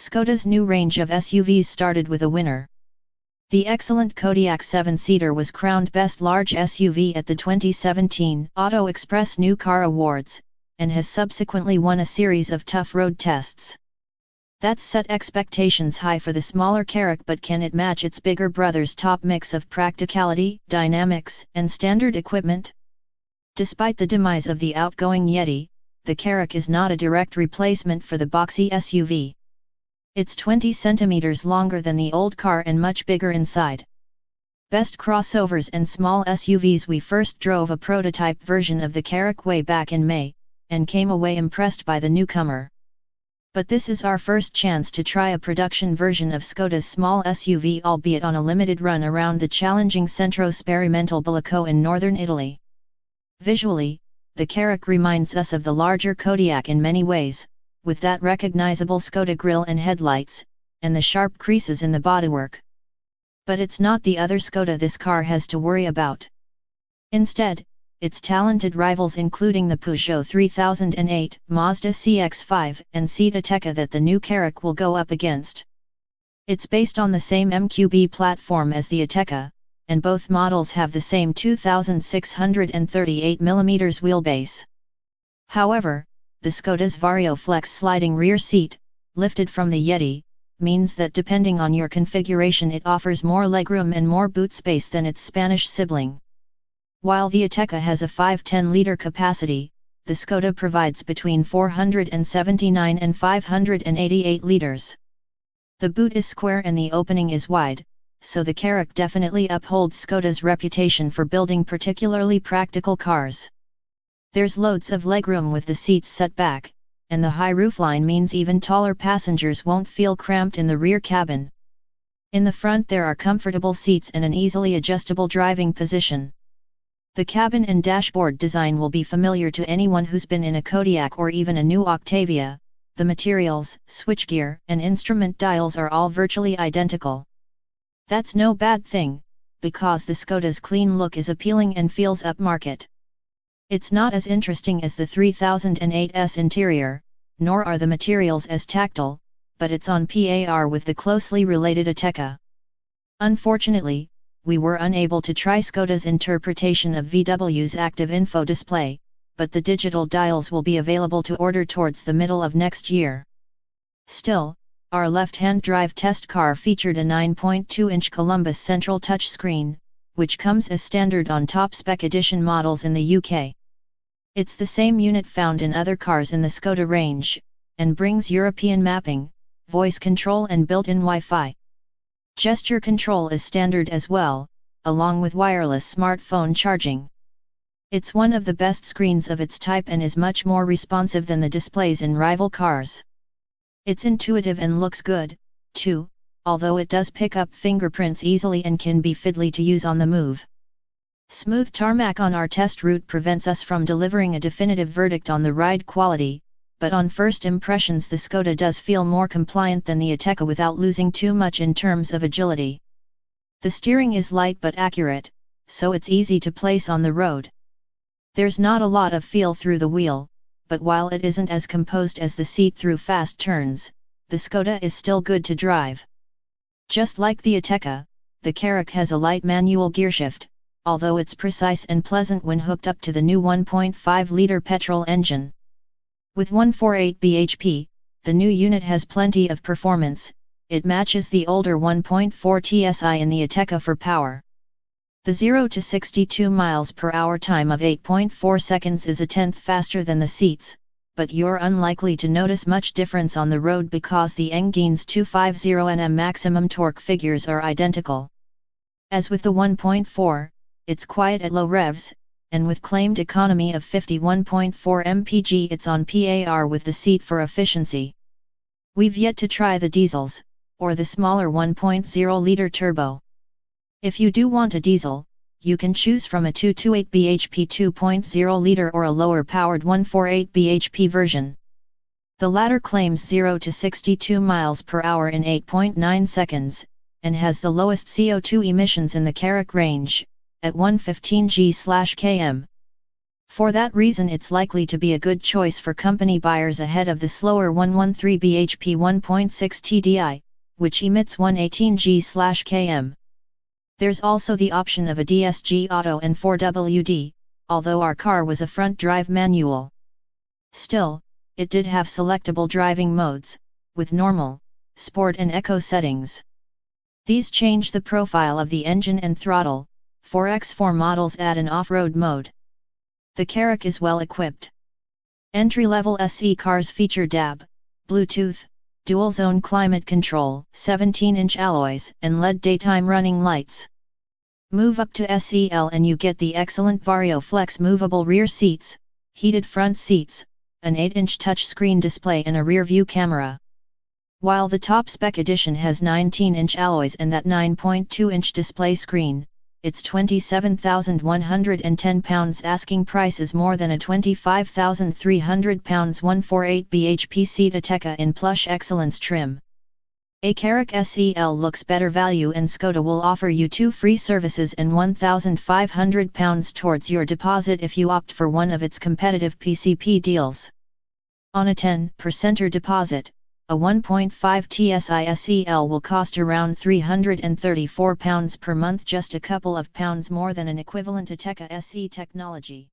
Skoda's new range of SUVs started with a winner. The excellent Kodiaq 7-seater was crowned Best Large SUV at the 2017 Auto Express New Car Awards, and has subsequently won a series of tough road tests. That's set expectations high for the smaller Karoq, but can it match its bigger brother's top mix of practicality, dynamics, and standard equipment? Despite the demise of the outgoing Yeti, the Karoq is not a direct replacement for the boxy SUV. It's 20 centimeters longer than the old car and much bigger inside. Best crossovers and small SUVs. We first drove a prototype version of the Karoq way back in May, and came away impressed by the newcomer. But this is our first chance to try a production version of Skoda's small SUV, albeit on a limited run around the challenging Centro Sperimentale Bellico in northern Italy. Visually, the Karoq reminds us of the larger Kodiaq in many ways, with that recognizable Skoda grille and headlights, and the sharp creases in the bodywork. But it's not the other Skoda this car has to worry about. Instead, its talented rivals, including the Peugeot 3008, Mazda CX-5 and Seat Ateca, that the new Karoq will go up against. It's based on the same MQB platform as the Ateca, and both models have the same 2,638 mm wheelbase. However, the Skoda's Vario Flex sliding rear seat, lifted from the Yeti, means that depending on your configuration it offers more legroom and more boot space than its Spanish sibling. While the Ateca has a 510-liter capacity, the Skoda provides between 479 and 588 liters. The boot is square and the opening is wide, so the Karoq definitely upholds Skoda's reputation for building particularly practical cars. There's loads of legroom with the seats set back, and the high roofline means even taller passengers won't feel cramped in the rear cabin. In the front there are comfortable seats and an easily adjustable driving position. The cabin and dashboard design will be familiar to anyone who's been in a Kodiaq or even a new Octavia. The materials, switchgear, and instrument dials are all virtually identical. That's no bad thing, because the Skoda's clean look is appealing and feels upmarket. It's not as interesting as the 3008's interior, nor are the materials as tactile, but it's on par with the closely related Ateca. Unfortunately, we were unable to try Skoda's interpretation of VW's active info display, but the digital dials will be available to order towards the middle of next year. Still, our left-hand drive test car featured a 9.2-inch Columbus central touchscreen, which comes as standard on top-spec edition models in the UK. It's the same unit found in other cars in the Skoda range, and brings European mapping, voice control and built-in Wi-Fi. Gesture control is standard as well, along with wireless smartphone charging. It's one of the best screens of its type and is much more responsive than the displays in rival cars. It's intuitive and looks good, too, although it does pick up fingerprints easily and can be fiddly to use on the move. Smooth tarmac on our test route prevents us from delivering a definitive verdict on the ride quality, but on first impressions the Skoda does feel more compliant than the Ateca without losing too much in terms of agility. The steering is light but accurate, so it's easy to place on the road. There's not a lot of feel through the wheel, but while it isn't as composed as the seat through fast turns, the Skoda is still good to drive. Just like the Ateca, the Karoq has a light manual gearshift, although it's precise and pleasant when hooked up to the new 1.5-liter petrol engine. With 148 bhp, the new unit has plenty of performance. It matches the older 1.4 TSI in the Ateca for power. The 0 to 62 miles per hour time of 8.4 seconds is a tenth faster than the seats, but you're unlikely to notice much difference on the road because the Engine's 250 Nm maximum torque figures are identical. As with the 1.4, it's quiet at low revs, and with claimed economy of 51.4 mpg it's on par with the seat for efficiency. We've yet to try the diesels, or the smaller 1.0-liter turbo. If you do want a diesel, you can choose from a 228 bhp 2.0-liter or a lower-powered 148 bhp version. The latter claims 0 to 62 miles per hour in 8.9 seconds, and has the lowest CO2 emissions in the Karoq range, at 115 g/km. For that reason it's likely to be a good choice for company buyers ahead of the slower 113 bhp 1.6 TDI, which emits 118 G/km. There's also the option of a DSG Auto and 4WD, although our car was a front-drive manual. Still, it did have selectable driving modes, with normal, sport and eco settings. These change the profile of the engine and throttle. 4x4 models add an off-road mode. The Karoq is well equipped. Entry-level SE cars feature DAB, Bluetooth, dual-zone climate control, 17-inch alloys and LED daytime running lights. Move up to SEL and you get the excellent Vario Flex movable rear seats, heated front seats, an 8-inch touchscreen display and a rear-view camera. While the top-spec edition has 19-inch alloys and that 9.2-inch display screen, its £27,110 asking price is more than a £25,300 148 bhp seat Ateca in plush excellence trim. A Karoq SEL looks better value and Skoda will offer you 2 free services and £1,500 towards your deposit if you opt for one of its competitive PCP deals. On a 10% deposit, a 1.5 TSI SEL will cost around £334 per month, just a couple of pounds more than an equivalent Ateca SE technology.